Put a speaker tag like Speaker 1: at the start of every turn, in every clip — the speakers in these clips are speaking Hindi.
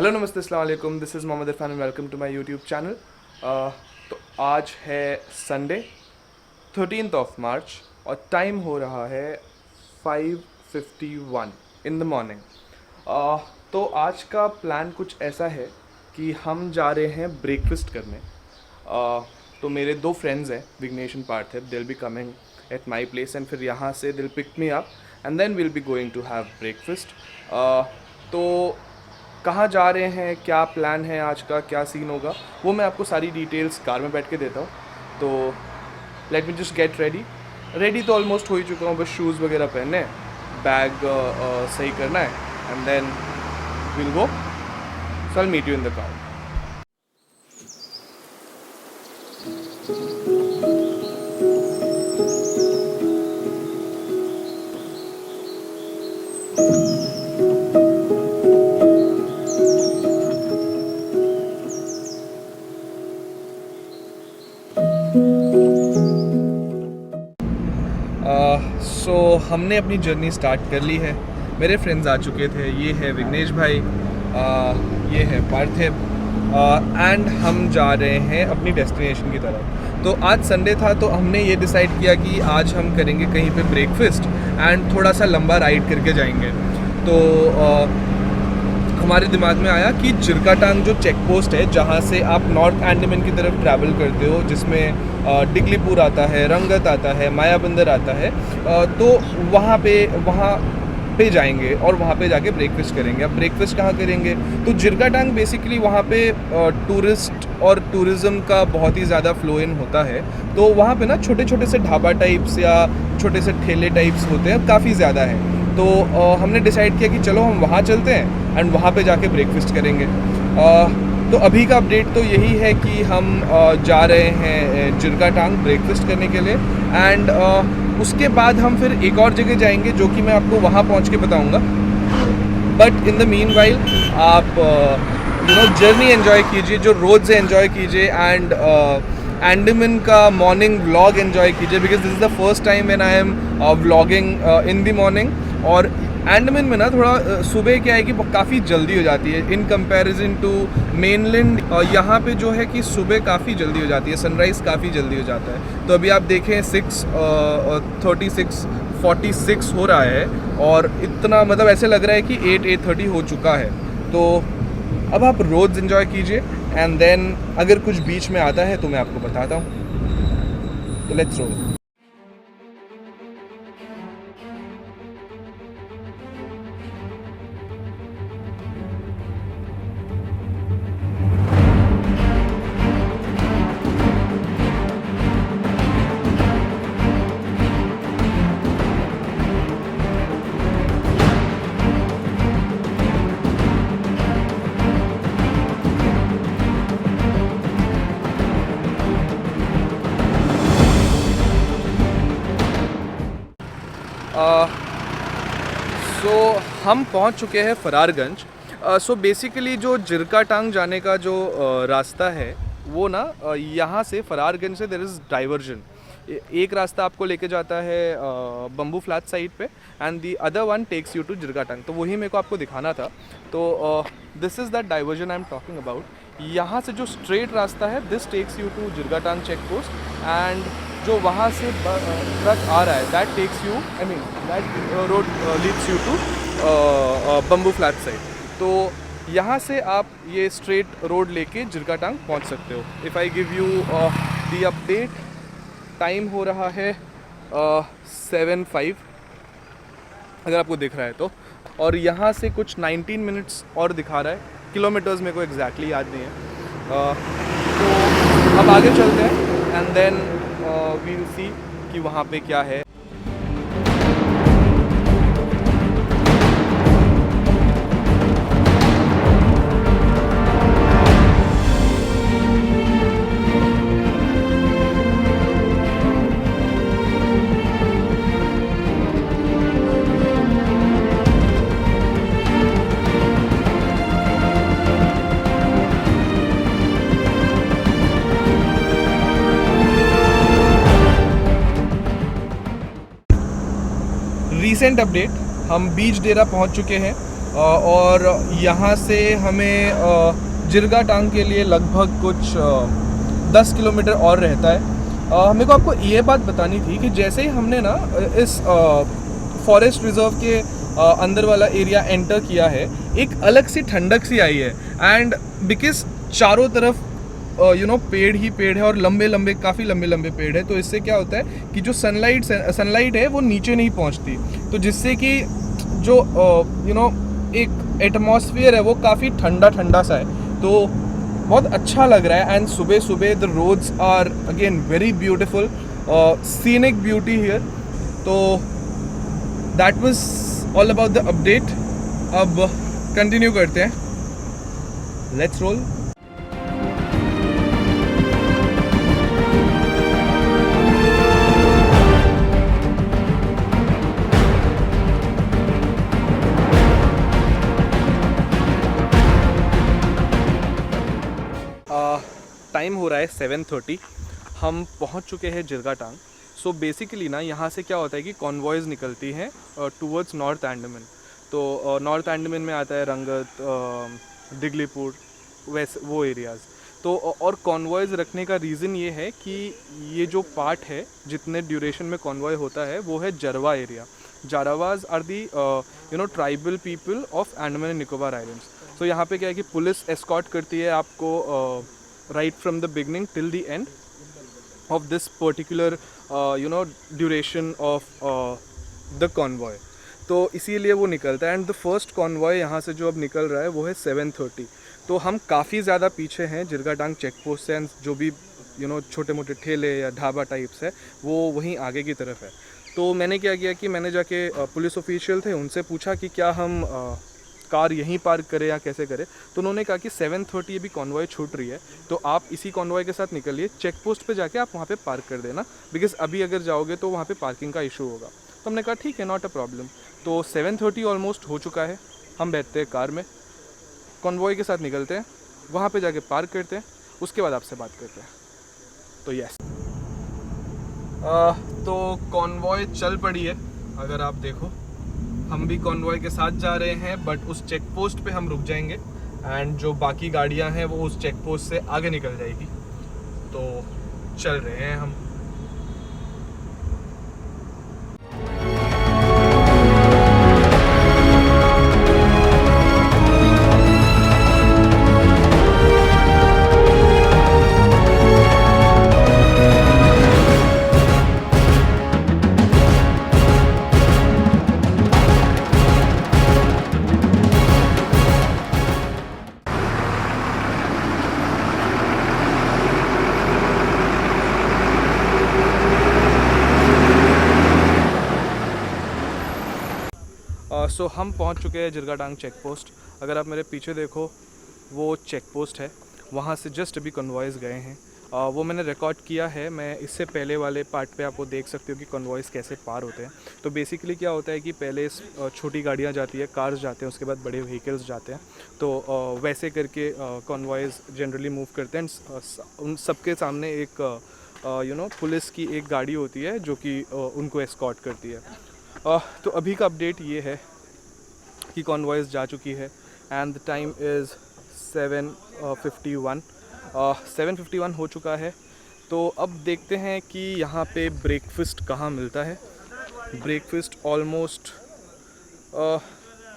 Speaker 1: हेलो नमस्ते अस्सलाम वालेकुम, this is Mohammad Irfan and welcome to my YouTube channel. तो आज है संडे 13th ऑफ मार्च और टाइम हो रहा है 5:51 इन द मॉर्निंग। तो आज का प्लान कुछ ऐसा है कि हम जा रहे हैं ब्रेकफास्ट करने। तो मेरे दो फ्रेंड्स हैं, Vighnesh and Parthiv. They will be coming at my place and फिर यहाँ से they will pick me up and then will be going to have breakfast. तो कहाँ जा रहे हैं, क्या प्लान है आज का, क्या सीन होगा, वो मैं आपको सारी डिटेल्स कार में बैठ के देता हूँ। तो let me just get ready तो ऑलमोस्ट हो ही चुका हूँ, बस शूज़ वगैरह पहनने हैं, बैग सही करना है and then will go. So I will meet you in the car. So हमने अपनी जर्नी स्टार्ट कर ली है। मेरे फ्रेंड्स आ चुके थे, ये है विघ्नेश भाई, ये है पार्थिव, एंड हम जा रहे हैं अपनी डेस्टिनेशन की तरफ। तो आज संडे था तो हमने ये डिसाइड किया कि आज हम करेंगे कहीं पे ब्रेकफास्ट एंड थोड़ा सा लंबा राइड करके जाएंगे। तो हमारे दिमाग में आया कि जिरकाटांग जो चेक पोस्ट है जहाँ से आप नॉर्थ अंडमान की तरफ ट्रैवल करते हो, जिसमें डिगलीपुर आता है, रंगत आता है, मायाबंदर आता है, तो वहाँ पे जाएंगे और वहाँ पे जाके ब्रेकफास्ट करेंगे। अब ब्रेकफास्ट कहाँ करेंगे, तो जिरकाटांग बेसिकली वहाँ पे टूरिस्ट और टूरिज़्म का बहुत ही ज़्यादा फ्लो इन होता है। तो वहाँ पे ना छोटे छोटे से ढाबा टाइप्स या छोटे से ठेले टाइप्स होते हैं, काफ़ी ज़्यादा है। तो हमने डिसाइड किया कि चलो हम वहाँ चलते हैं एंड वहाँ पे जाके ब्रेकफास्ट करेंगे। तो अभी का अपडेट तो यही है कि हम जा रहे हैं जिरकाटांग ब्रेकफास्ट करने के लिए एंड उसके बाद हम फिर एक और जगह जाएंगे जो कि मैं आपको वहाँ पहुँच के बताऊँगा। But in the mean while आप जर्नी एंजॉय कीजिए, जो रोड से एंजॉय कीजिए एंड अंडमान का मॉर्निंग व्लॉग एंजॉय कीजिए, because this is the first time when I am vlogging in the morning. और अंडमान में ना थोड़ा सुबह क्या है कि काफ़ी जल्दी हो जाती है इन कंपैरिजन टू मेनलैंड। यहाँ पे जो है कि सुबह काफ़ी जल्दी हो जाती है, सनराइज़ काफ़ी जल्दी हो जाता है। तो अभी आप देखें 6:46 हो रहा है और इतना मतलब ऐसे लग रहा है कि 8:30 हो चुका है। तो अब आप रोड्स एंजॉय कीजिए एंड देन अगर कुछ बीच में आता है तो मैं आपको बताता हूँ। तो लेट्स रोल। सो हम पहुंच चुके हैं फरारगंज। सो बेसिकली जो जिरकाटांग जाने का जो रास्ता है वो ना यहाँ से फरारगंज से देयर इज़ डाइवर्जन। एक रास्ता आपको लेके जाता है बम्बू फ्लैट साइड पे and the other one takes you to Jirkatang. तो वही मेरे को आपको दिखाना था। तो this is that diversion I am talking about. यहाँ से जो स्ट्रेट रास्ता है this takes you to Jirkatang check post and जो वहाँ से ट्रक आ रहा है that takes you that road leads you to Bamboo Flat side. तो यहाँ से आप ये स्ट्रेट रोड लेके जिरकाटांग पहुँच सकते हो। If I give you the update, time हो रहा है 7:05 अगर आपको दिख रहा है तो, और यहाँ से कुछ 19 मिनट्स और दिखा रहा है। किलोमीटर्स मेरे को एग्जैक्टली याद नहीं है। तो अब आगे चलते हैं and then we will see कि वहाँ पे क्या है। रीसेंट अपडेट, हम बीच डेरा पहुंच चुके हैं और यहाँ से हमें जिरगा टांग के लिए लगभग कुछ 10 किलोमीटर और रहता है। मेरे को आपको ये बात बतानी थी कि जैसे ही हमने ना इस फॉरेस्ट रिजर्व के अंदर वाला एरिया एंटर किया है, एक अलग सी ठंडक सी आई है। एंड बिकॉज चारों तरफ पेड़ ही पेड़ है और लंबे लंबे काफ़ी लंबे लंबे पेड़ है, तो इससे क्या होता है कि जो सनलाइट है वो नीचे नहीं पहुंचती, तो जिससे कि जो एक एटमॉस्फेयर है वो काफ़ी ठंडा ठंडा सा है, तो बहुत अच्छा लग रहा है। एंड सुबह सुबह the roads are again very beautiful, scenic beauty here. तो that was all about the update. अब कंटिन्यू करते हैं, लेट्स रोल। टाइम हो रहा है 7:30, हम पहुंच चुके हैं जिरगा टांग। सो बेसिकली ना यहाँ से क्या होता है कि कॉन्वॉयज़ निकलती हैं टूवर्ड्स नॉर्थ अंडमान। तो नॉर्थ अंडमान में आता है रंगत, डिगलीपुर, वैसे वो एरियाज़। तो और कॉन्वॉयज़ रखने का रीज़न ये है कि ये जो पार्ट है जितने ड्यूरेशन में कॉन्वॉय होता है वो है Jarawa area. Jarawas are the tribal people of Andaman and Nicobar islands. तो यहाँ पे क्या है कि पुलिस एस्कॉर्ट करती है आपको right from the beginning till the end of this particular duration of the convoy। तो इसीलिए वो निकलता है। एंड द फर्स्ट कॉन्वॉय यहाँ से जो अब निकल रहा है वो है 7:30। तो हम काफ़ी ज़्यादा पीछे हैं जिरगा टांग चेक पोस्ट से, एंड जो भी छोटे मोटे ठेले या ढाबा टाइप्स है वो वहीं आगे की तरफ है। तो मैंने क्या किया कि मैंने जाके पुलिस ऑफिशियल थे उनसे पूछा कि क्या हम कार यहीं पार्क करें या कैसे करें। तो उन्होंने कहा कि 7:30 अभी कॉन्वॉय छूट रही है, तो आप इसी कॉन्वॉय के साथ निकलिए, चेक पोस्ट पे जाके आप वहाँ पे पार्क कर देना, बिकॉज अभी अगर जाओगे तो वहाँ पे पार्किंग का इशू होगा। तो हमने कहा ठीक है, नॉट अ प्रॉब्लम। तो 7:30 ऑलमोस्ट हो चुका है, हम बैठते हैं कार में, कॉन्वॉय के साथ निकलते हैं, वहाँ पर जाके पार्क करते हैं, उसके बाद आपसे बात करते हैं। तो यस, तो कॉन्वॉय चल पड़ी है। अगर आप देखो हम भी कॉन्वॉय के साथ जा रहे हैं, बट उस चेक पोस्ट पे हम रुक जाएंगे एंड जो बाकी गाड़ियां हैं वो उस चेक पोस्ट से आगे निकल जाएगी। तो चल रहे हैं हम। सो हम पहुंच चुके हैं जिरगा टांग चेक पोस्ट। अगर आप मेरे पीछे देखो वो चेक पोस्ट है, वहाँ से जस्ट अभी कन्वॉयज़ गए हैं। वो मैंने रिकॉर्ड किया है, मैं इससे पहले वाले पार्ट पे आपको देख सकते हो कि कन्वॉयज़ कैसे पार होते हैं। तो बेसिकली क्या होता है कि पहले छोटी गाड़ियाँ जाती है, कार्स जाते हैं, उसके बाद बड़े व्हीकल्स जाते हैं। तो वैसे करके कन्वॉयज़ जनरली मूव करते हैं। उन सबके सामने एक पुलिस की एक गाड़ी होती है जो कि उनको एस्कॉर्ट करती है। तो अभी का अपडेट ये है कि कॉन्वॉयज़ जा चुकी है एंड द टाइम इज़ 7:51। 7:51 हो चुका है। तो अब देखते हैं कि यहाँ पे ब्रेकफास्ट कहाँ मिलता है। ब्रेकफास्ट ऑलमोस्ट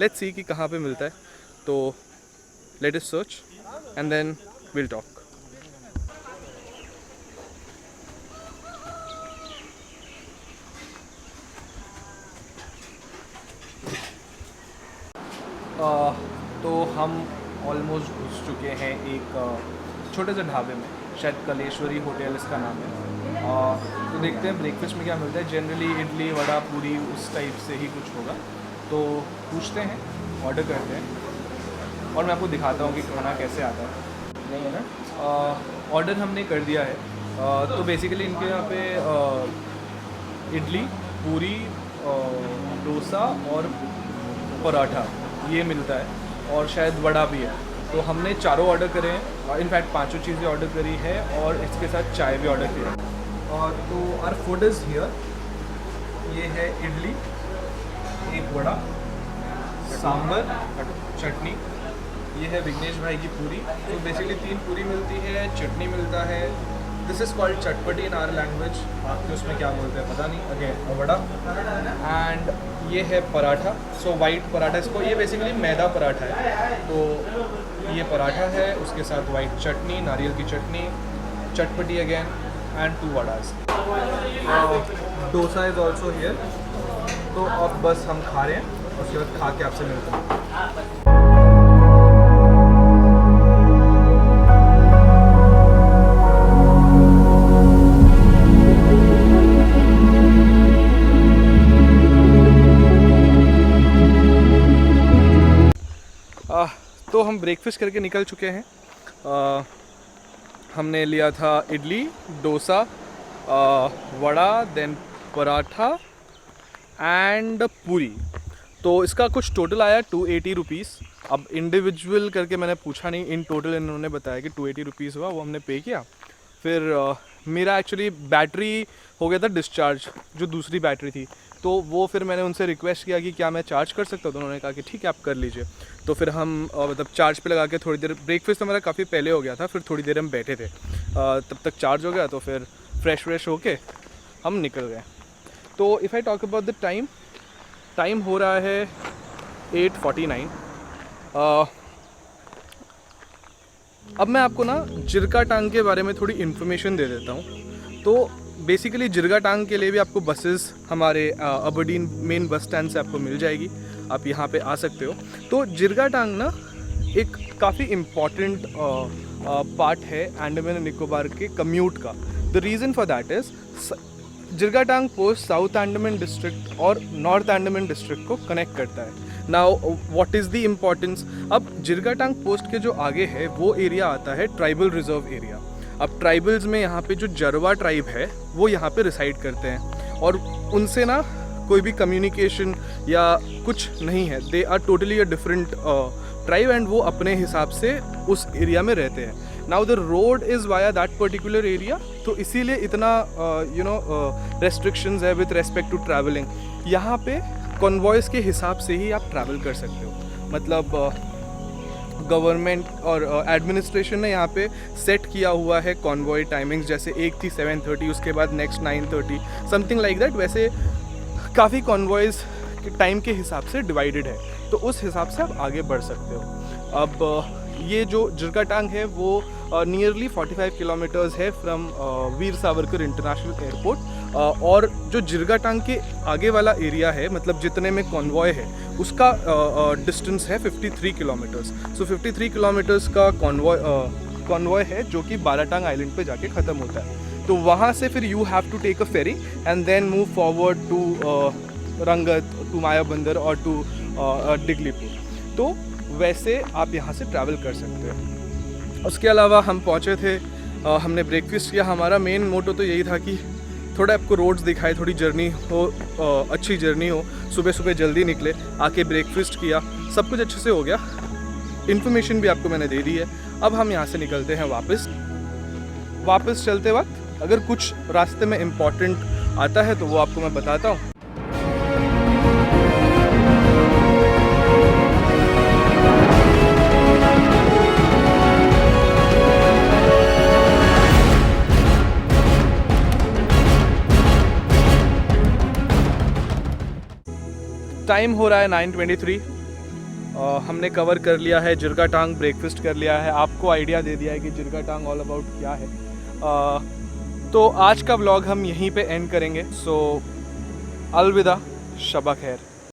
Speaker 1: लेट्स सी कि कहाँ पे मिलता है। तो let us search and then will talk. तो हम ऑलमोस्ट घुस चुके हैं एक छोटे से ढाबे में, शायद कलेश्वरी होटल इसका नाम है। तो देखते हैं ब्रेकफास्ट में क्या मिलता है। जनरली इडली, वड़ा, पूरी उस टाइप से ही कुछ होगा। तो पूछते हैं, ऑर्डर करते हैं और मैं आपको दिखाता हूँ कि खाना कैसे आता है। नहीं है ना, ऑर्डर हमने कर दिया है। तो बेसिकली इनके यहाँ पे इडली, पूरी, डोसा और पराठा ये मिलता है और शायद वड़ा भी है। तो हमने चारों ऑर्डर करे हैं, इनफैक्ट 5 चीज़ें ऑर्डर करी है और इसके साथ चाय भी ऑर्डर किया है। और तो आर फूड इज़ हियर। ये है इडली, एक वड़ा, सांबर, चटनी, ये है विघ्नेश भाई की पूरी। तो बेसिकली 3 पूरी मिलती है, चटनी मिलता है। दिस इज़ कॉल्ड चटपटी इन आवर लैंग्वेज, आपके उसमें क्या बोलते हैं पता नहीं। अगेन वड़ा एंड ये है पराठा। सो वाइट पराठा इसको, ये बेसिकली मैदा पराठा है। तो ये पराठा है, उसके साथ वाइट चटनी, नारियल की चटनी, चटपटी again and 2 vadas. Dosa is also here. तो अब बस हम खा रहे हैं, उसके बाद खा के आपसे मिलते हैं। तो हम ब्रेकफास्ट करके निकल चुके हैं। हमने लिया था इडली, डोसा, वड़ा, देन पराठा एंड पूरी। तो इसका कुछ टोटल आया 280 रुपीज़। अब इंडिविजुअल करके मैंने पूछा नहीं, इन टोटल इन्होंने बताया कि 280 रुपीज़ हुआ, वो हमने पे किया। फिर मेरा एक्चुअली बैटरी हो गया था डिस्चार्ज, जो दूसरी बैटरी थी। तो वो फिर मैंने उनसे रिक्वेस्ट किया कि क्या मैं चार्ज कर सकता हूँ, तो उन्होंने कहा कि ठीक है आप कर लीजिए। तो फिर हम मतलब चार्ज पे लगा के थोड़ी देर, ब्रेकफास्ट तो मेरा काफ़ी पहले हो गया था, फिर थोड़ी देर हम बैठे थे, तब तक चार्ज हो गया। तो फिर फ्रेश होके हम निकल गए। तो if I talk about the time हो रहा है 8:49। अब मैं आपको ना जिरका टांग के बारे में थोड़ी इन्फॉर्मेशन दे देता हूँ। तो बेसिकली जिरगा टांग के लिए भी आपको बसेस हमारे अबरडीन मेन बस स्टैंड से आपको मिल जाएगी, आप यहाँ पे आ सकते हो। तो जिरगा टांग ना एक काफ़ी इम्पॉर्टेंट पार्ट है अंडमान एंड निकोबार के कम्यूट का। The reason for that is Jirkatang post south Andaman district और नॉर्थ अंडमान डिस्ट्रिक्ट को कनेक्ट करता है। Now what is the importance? अब जिरगा टांग पोस्ट के जो आगे है वो एरिया आता है ट्राइबल रिजर्व एरिया। अब ट्राइबल्स में यहाँ पे जो जरवा ट्राइब है वो यहाँ पे रिसाइड करते हैं, और उनसे ना कोई भी कम्युनिकेशन या कुछ नहीं है। They are totally a different tribe and वो अपने हिसाब से उस एरिया में रहते हैं। Now the road is via that particular area, तो इसीलिए इतना रेस्ट्रिक्शंस है विथ रेस्पेक्ट टू ट्रैवलिंग। यहाँ पे कॉन्वॉयज़ के हिसाब से ही आप ट्रैवल कर सकते हो। मतलब गवर्नमेंट और एडमिनिस्ट्रेशन ने यहाँ पे सेट किया हुआ है कॉन्वॉय टाइमिंग्स, जैसे एक थी 7:30, उसके बाद नेक्स्ट 9:30, समथिंग लाइक दैट। वैसे काफ़ी कॉन्वॉयज़ के टाइम के हिसाब से डिवाइडेड है, तो उस हिसाब से आप आगे बढ़ सकते हो। अब ये जो जिरगा टांग है वो नियरली 45 किलोमीटर्स है from Veer Savarkar international airport. और जो जिरगा टांग के आगे वाला एरिया है, मतलब जितने में कॉन्वॉय है, उसका डिस्टेंस है 53 किलोमीटर्स। सो 53 किलोमीटर्स का कॉन्वॉय है जो कि बाराटांग आइलैंड पे जाके ख़त्म होता है। तो वहाँ से फिर you have to take a ferry and then move forward to Rangat, to Maya Bandar और टू डिगलीपुर। तो वैसे आप यहाँ से ट्रैवल कर सकते हैं। उसके अलावा हम पहुँचे थे, हमने ब्रेकफास्ट किया। हमारा मेन मोटो तो यही था कि थोड़ा आपको रोड्स दिखाए, थोड़ी जर्नी हो, अच्छी जर्नी हो। सुबह जल्दी निकले, आके ब्रेकफास्ट किया, सब कुछ अच्छे से हो गया। इन्फॉर्मेशन भी आपको मैंने दे दी है। अब हम यहाँ से निकलते हैं वापस चलते वक्त अगर कुछ रास्ते में इम्पॉर्टेंट आता है तो वो आपको मैं बताता हूँ। टाइम हो रहा है 9:23। हमने कवर कर लिया है जिरगा टांग, ब्रेकफास्ट कर लिया है, आपको आइडिया दे दिया है कि जिरगा टांग ऑल अबाउट क्या है। तो आज का व्लॉग हम यहीं पे एंड करेंगे। सो अलविदा, शबा खैर।